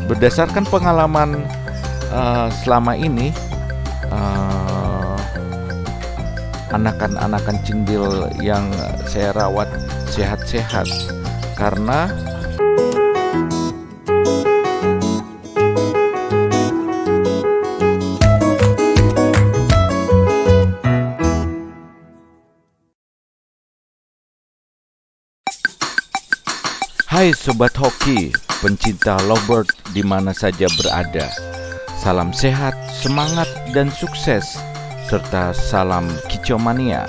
Berdasarkan pengalaman selama ini, anakan-anakan cindil yang saya rawat sehat-sehat karena Hai Sobat Hoki, pencinta lovebird di mana saja berada. Salam sehat, semangat, dan sukses, serta salam kicomania.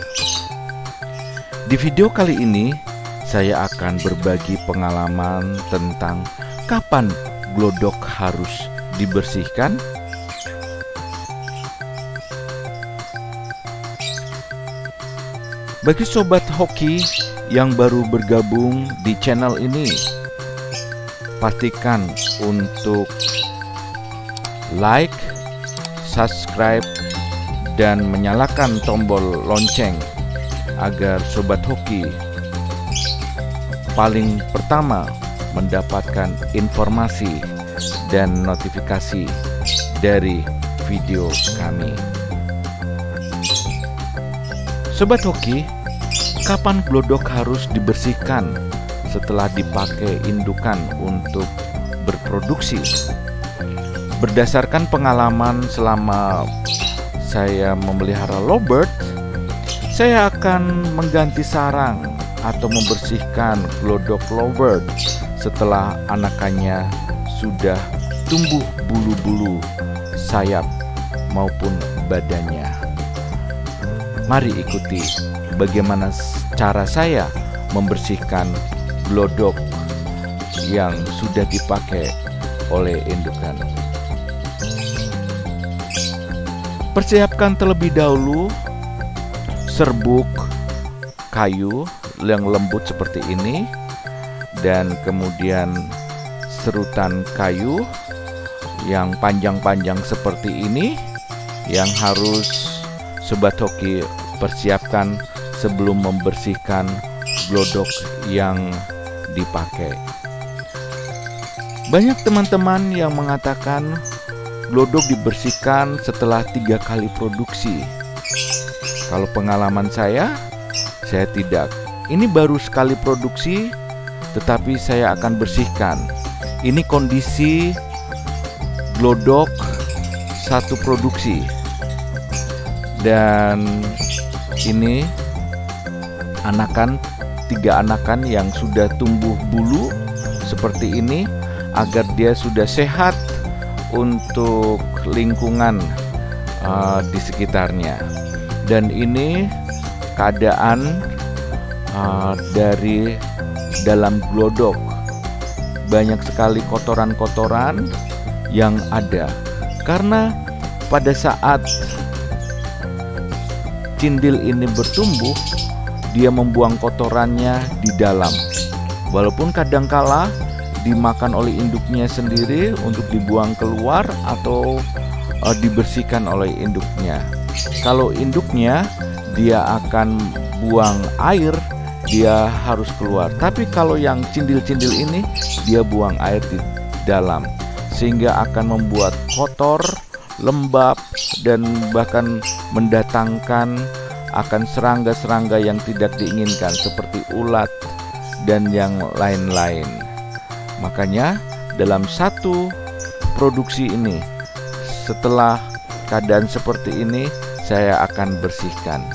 Di video kali ini, saya akan berbagi pengalaman tentang kapan glodok harus dibersihkan. Bagi Sobat Hoki yang baru bergabung di channel ini, pastikan untuk like, subscribe, dan menyalakan tombol lonceng agar Sobat Hoki paling pertama mendapatkan informasi dan notifikasi dari video kami. Sobat Hoki, kapan glodok harus dibersihkan setelah dipakai indukan untuk berproduksi? Berdasarkan pengalaman selama saya memelihara lovebird, saya akan mengganti sarang atau membersihkan glodok lovebird setelah anakannya sudah tumbuh bulu-bulu sayap maupun badannya. Mari ikuti bagaimana cara saya membersihkan glodok yang sudah dipakai oleh indukan. Persiapkan terlebih dahulu serbuk kayu yang lembut seperti ini, dan kemudian serutan kayu yang panjang-panjang seperti ini yang harus Sobat Hoki persiapkan sebelum membersihkan glodok yang dipakai. Banyak teman-teman yang mengatakan glodok dibersihkan setelah 3 kali produksi. Kalau pengalaman saya tidak. Ini baru sekali produksi, tetapi saya akan bersihkan. Ini kondisi glodok 1 produksi. Dan ini anakan 3 anakan yang sudah tumbuh bulu seperti ini, agar dia sudah sehat untuk lingkungan di sekitarnya. Dan ini keadaan dari dalam glodok. Banyak sekali kotoran-kotoran yang ada, karena pada saat cindil ini bertumbuh, dia membuang kotorannya di dalam. Walaupun kadangkala dimakan oleh induknya sendiri untuk dibuang keluar atau dibersihkan oleh induknya. Kalau induknya dia akan buang air, dia harus keluar. Tapi kalau yang cindil-cindil ini, dia buang air di dalam, sehingga akan membuat kotor, lembab, dan bahkan mendatangkan akan serangga-serangga yang tidak diinginkan seperti ulat dan yang lain-lain. Makanya dalam 1 produksi ini, setelah keadaan seperti ini, saya akan bersihkan.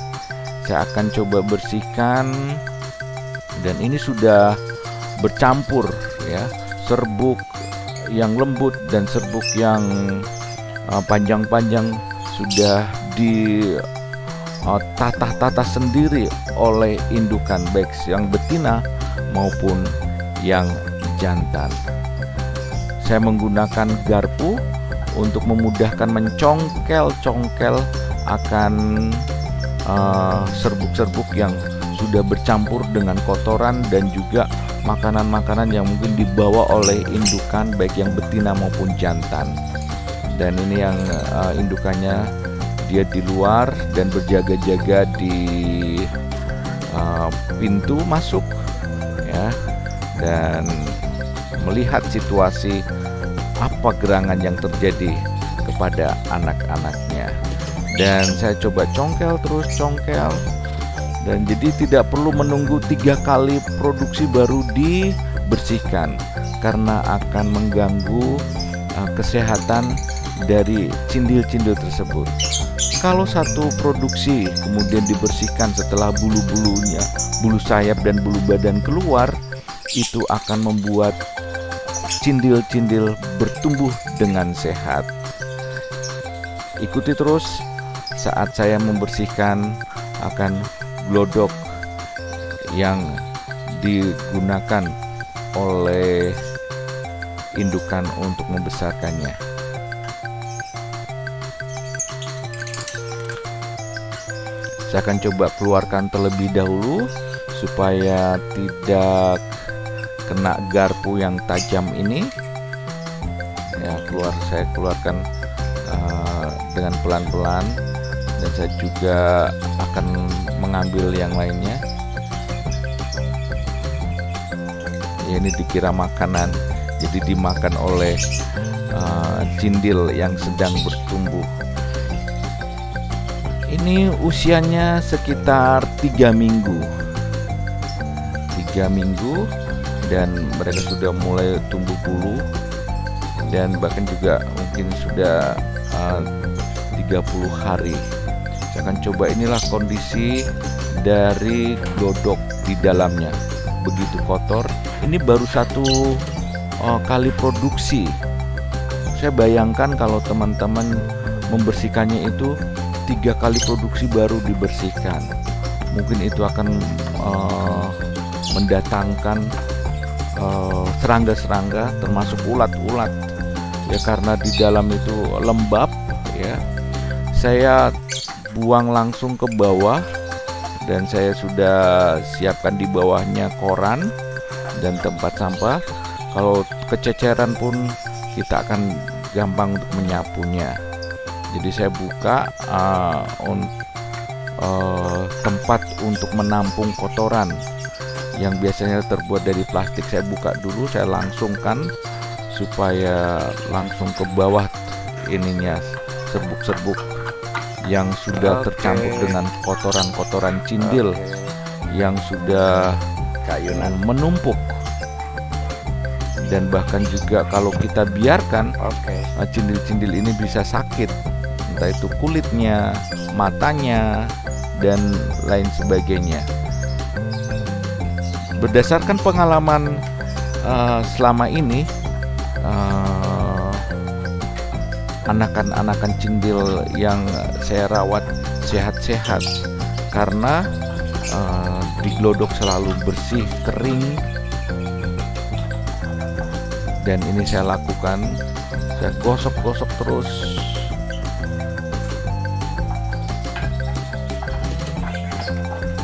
Saya akan coba bersihkan, dan ini sudah bercampur ya, serbuk yang lembut dan serbuk yang panjang-panjang sudah ditatah-tatah sendiri oleh indukan, baik yang betina maupun yang jantan. Saya menggunakan garpu untuk memudahkan mencongkel-congkel akan serbuk-serbuk yang sudah bercampur dengan kotoran dan juga makanan-makanan yang mungkin dibawa oleh indukan, baik yang betina maupun jantan. Dan ini yang indukannya dia di luar dan berjaga-jaga di pintu masuk ya, dan melihat situasi apa gerangan yang terjadi kepada anak-anaknya. Dan saya coba congkel terus congkel, dan jadi tidak perlu menunggu 3 kali produksi baru dibersihkan karena akan mengganggu kesehatan dari cindil-cindil tersebut. Kalau satu produksi kemudian dibersihkan setelah bulu-bulunya, bulu sayap dan bulu badan keluar, itu akan membuat cindil-cindil bertumbuh dengan sehat. Ikuti terus saat saya membersihkan akan glodok yang digunakan oleh indukan untuk membesarkannya. Saya akan coba keluarkan terlebih dahulu supaya tidak kena garpu yang tajam ini. Ya, saya keluarkan dengan pelan-pelan, dan saya juga akan mengambil yang lainnya. Ya, ini dikira makanan, jadi dimakan oleh cindil yang sedang bertumbuh. Ini usianya sekitar 3 minggu. 3 minggu, dan mereka sudah mulai tumbuh bulu, dan bahkan juga mungkin sudah 30 hari. Saya akan coba, inilah kondisi dari glodok di dalamnya, begitu kotor. Ini baru 1 kali produksi. Saya bayangkan kalau teman-teman membersihkannya itu 3 kali produksi baru dibersihkan, mungkin itu akan mendatangkan serangga-serangga termasuk ulat-ulat ya, karena di dalam itu lembab ya. Saya buang langsung ke bawah, dan saya sudah siapkan di bawahnya koran dan tempat sampah. Kalau kececeran pun kita akan gampang untuk menyapunya. Jadi saya buka tempat untuk menampung kotoran yang biasanya terbuat dari plastik. Saya buka dulu, saya langsungkan supaya langsung ke bawah ininya, serbuk-serbuk yang sudah tercampur dengan kotoran-kotoran cindil yang sudah menumpuk. Dan bahkan juga kalau kita biarkan cindil-cindil ini bisa sakit, entah itu kulitnya, matanya, dan lain sebagainya. Berdasarkan pengalaman selama ini, anakan-anakan cindil yang saya rawat sehat-sehat karena diglodok selalu bersih, kering. Dan ini saya lakukan, saya gosok-gosok terus.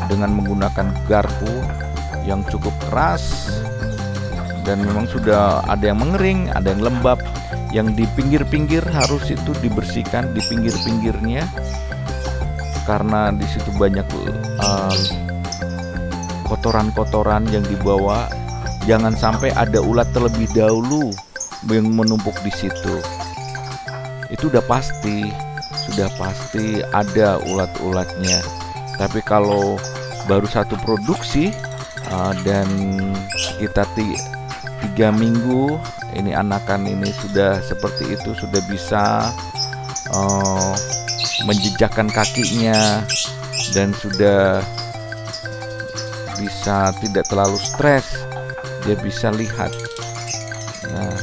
Dengan menggunakan garpu yang cukup keras, dan memang sudah ada yang mengering, ada yang lembab. Yang di pinggir-pinggir harus itu dibersihkan, di pinggir-pinggirnya, karena di situ banyak kotoran-kotoran yang dibawa. Jangan sampai ada ulat terlebih dahulu yang menumpuk di situ. Itu sudah pasti ada ulat-ulatnya. Tapi kalau baru 1 produksi dan kita 3 minggu, ini anakan ini sudah seperti itu, sudah bisa menjejakkan kakinya dan sudah bisa tidak terlalu stres, dia bisa lihat. Nah,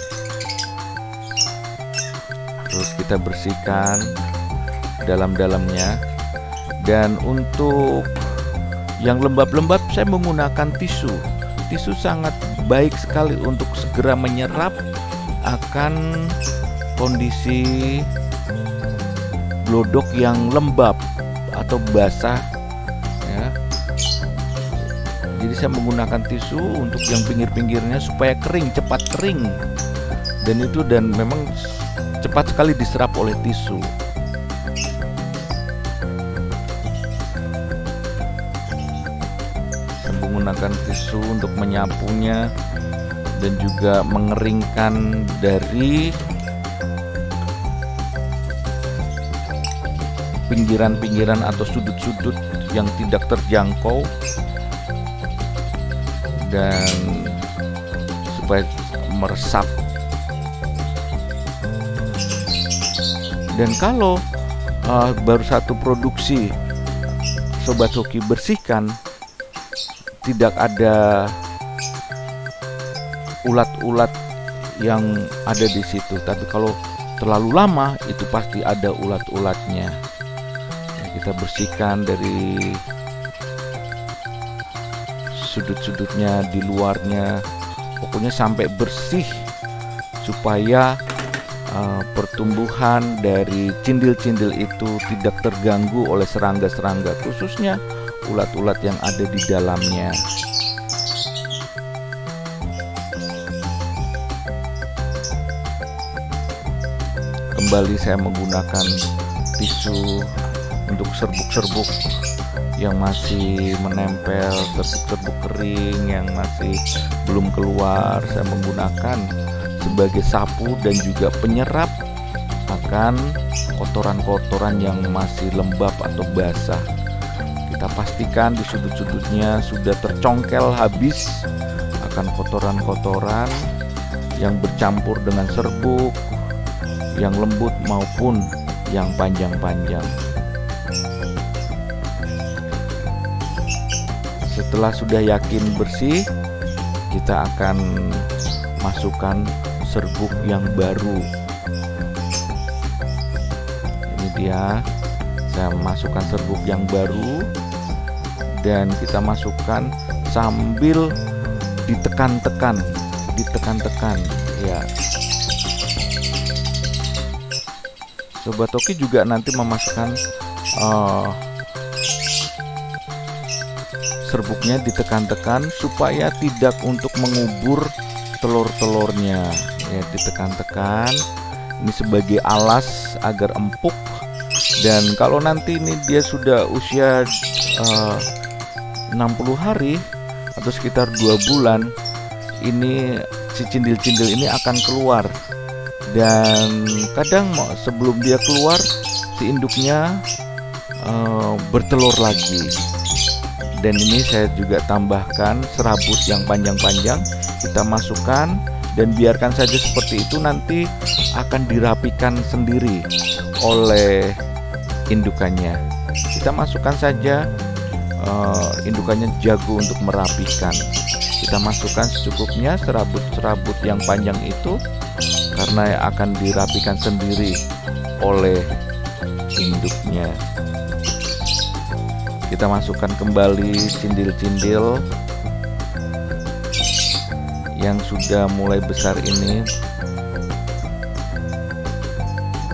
terus kita bersihkan dalam-dalamnya. Dan untuk yang lembab-lembab saya menggunakan tisu. Tisu sangat baik sekali untuk segera menyerap akan kondisi glodok yang lembab atau basah ya. Jadi saya menggunakan tisu untuk yang pinggir-pinggirnya supaya kering, cepat kering. Dan memang cepat sekali diserap oleh tisu. Menggunakan tisu untuk menyapunya dan juga mengeringkan dari pinggiran-pinggiran atau sudut-sudut yang tidak terjangkau, dan supaya meresap. Dan kalau baru satu produksi Sobat Hoki bersihkan, tidak ada ulat-ulat yang ada di situ. Tapi kalau terlalu lama, itu pasti ada ulat-ulatnya. Kita bersihkan dari sudut-sudutnya, di luarnya, pokoknya sampai bersih, supaya pertumbuhan dari cindil-cindil itu tidak terganggu oleh serangga-serangga, khususnya ulat-ulat yang ada di dalamnya. Kembali saya menggunakan tisu untuk serbuk-serbuk yang masih menempel, serbuk-serbuk kering yang masih belum keluar. Saya menggunakan sebagai sapu dan juga penyerap akan kotoran-kotoran yang masih lembab atau basah. Kita pastikan di sudut-sudutnya sudah tercongkel habis akan kotoran-kotoran yang bercampur dengan serbuk yang lembut maupun yang panjang-panjang. Setelah sudah yakin bersih, kita akan masukkan serbuk yang baru. Ini dia, saya masukkan serbuk yang baru, dan kita masukkan sambil ditekan-tekan ya. Sobat Hoki juga nanti memasukkan serbuknya ditekan-tekan supaya tidak untuk mengubur telur-telurnya ya, ditekan-tekan. Ini sebagai alas agar empuk, dan kalau nanti ini dia sudah usia 60 hari atau sekitar 2 bulan, ini si cindil-cindil ini akan keluar. Dan kadang sebelum dia keluar, si induknya bertelur lagi. Dan ini saya juga tambahkan serabut yang panjang-panjang, kita masukkan dan biarkan saja seperti itu. Nanti akan dirapikan sendiri oleh indukannya. Kita masukkan saja, indukannya jago untuk merapikan. Kita masukkan secukupnya serabut-serabut yang panjang itu, karena akan dirapikan sendiri oleh induknya. Kita masukkan kembali cindil-cindil yang sudah mulai besar ini.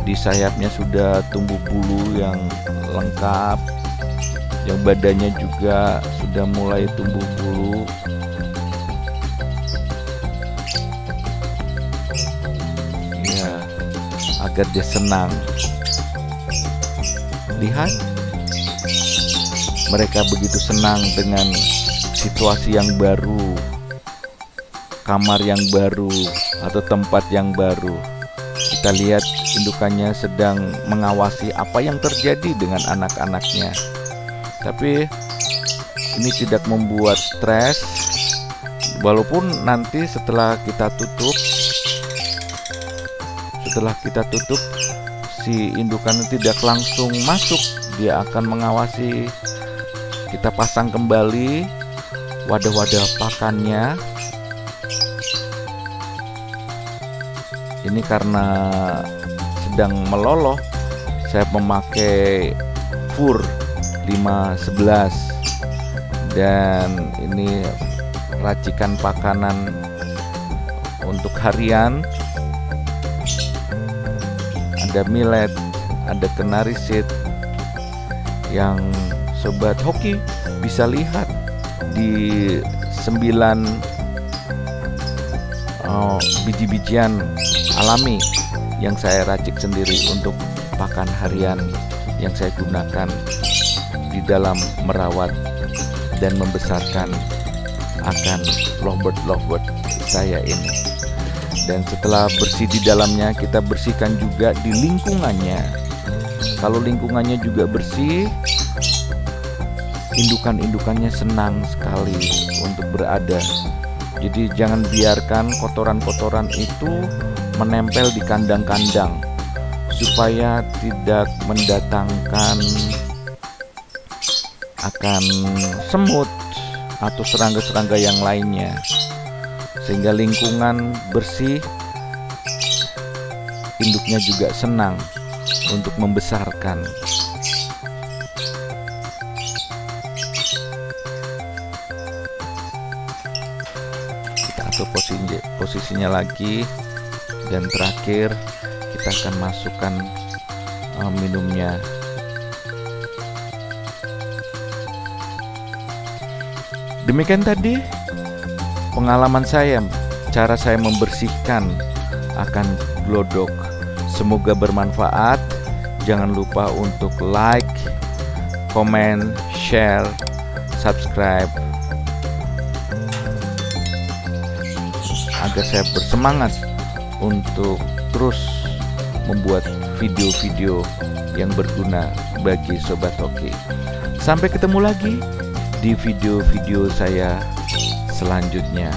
Di sayapnya sudah tumbuh bulu yang lengkap, yang badannya juga sudah mulai tumbuh bulu. Ya, agar dia senang. Lihat, mereka begitu senang dengan situasi yang baru, kamar yang baru, atau tempat yang baru. Kita lihat indukannya sedang mengawasi apa yang terjadi dengan anak-anaknya. Tapi ini tidak membuat stres, walaupun nanti setelah kita tutup, si indukan tidak langsung masuk, dia akan mengawasi. Kita pasang kembali wadah-wadah pakannya. Ini karena sedang meloloh, saya memakai fur 511, dan ini racikan pakanan untuk harian. Ada millet, ada canary seed yang Sobat Hoki bisa lihat di 9 biji-bijian alami yang saya racik sendiri untuk pakan harian yang saya gunakan di dalam merawat dan membesarkan akan lovebird saya ini. Dan setelah bersih di dalamnya, kita bersihkan juga di lingkungannya. Kalau lingkungannya juga bersih, indukan-indukannya senang sekali untuk berada. Jadi jangan biarkan kotoran-kotoran itu menempel di kandang-kandang, supaya tidak mendatangkan akan semut atau serangga-serangga yang lainnya. Sehingga lingkungan bersih, induknya juga senang untuk membesarkan. Kita atur posisinya lagi, dan terakhir kita akan masukkan minumnya. Demikian tadi pengalaman saya, cara saya membersihkan akan glodok. Semoga bermanfaat. Jangan lupa untuk like, comment, share, subscribe, agar saya bersemangat untuk terus membuat video-video yang berguna bagi Sobat Hoki. Sampai ketemu lagi di video-video saya selanjutnya.